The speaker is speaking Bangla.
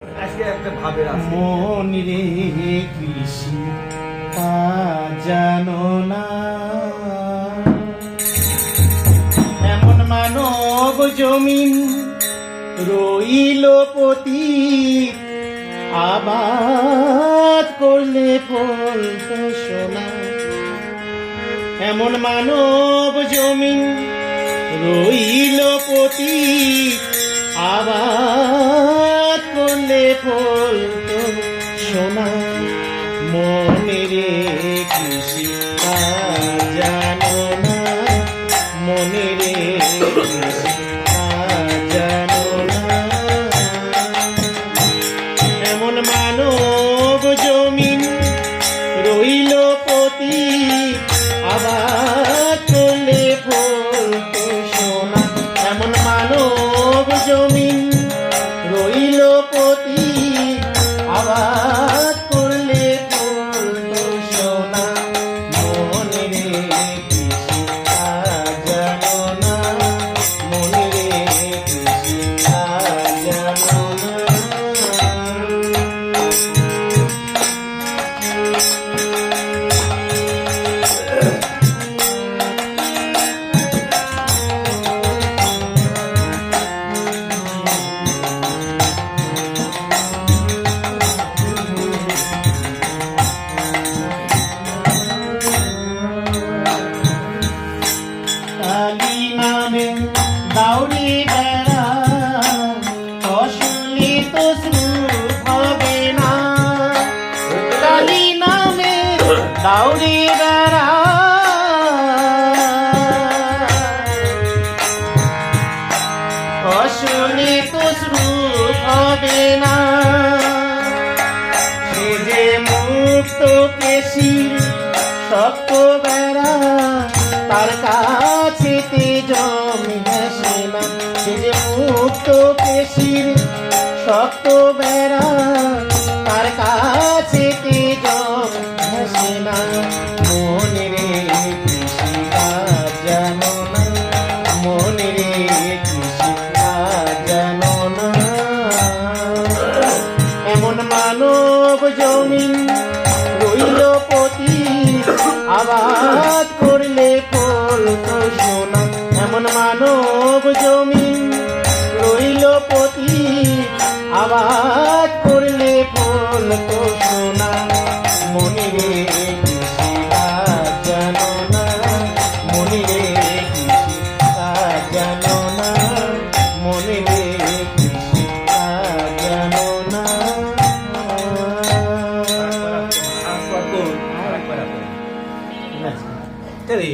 আজকে একটা ভাবের আছে মন রে কৃষি জানো না এমন মানব জমিন রইল পতি আবাদ করলে ফল তো সোনা এমন মানব জমিন রইল পতি আবাদ করলে ফল তো সোনা মনে রে কৃষি জানো না মনে রে কৃষি জানো না এমন মানব জমিন রইল পতি আবাদ করলে ফল তো সোনা এমন মানব জমিন রইল পতি আবাদ করলে ফল তো সোনা মনে রে কৃষি জানো না মনে রে কৃষি জানো না কালী নামে দাউড়ি বেড়া ফসলি তো শুরু হবে না কালী নামে দাউড়ি বেড়া ফসলি তো শুরু হবে না সে যে মুক্ত পেশির শক্ত বেড়া তার কাছে জমি হাসে না সে যে মুক্ত পেশির শক্ত বেড়া তার কাছে জমি হাসে না মনে রে কৃষি জানো না মনে রে কৃষি জানো না এমন মানব জমিন রইল পতি আবাদ করলে ফল তো সোনা এমন মানব জমিন রইল পতি আবাদ করলে ফল তো সোনা মনে রে কৃষি জানো না মনে রে কৃষি জানো না মনে রে কৃষি জানো না আরেকবার এই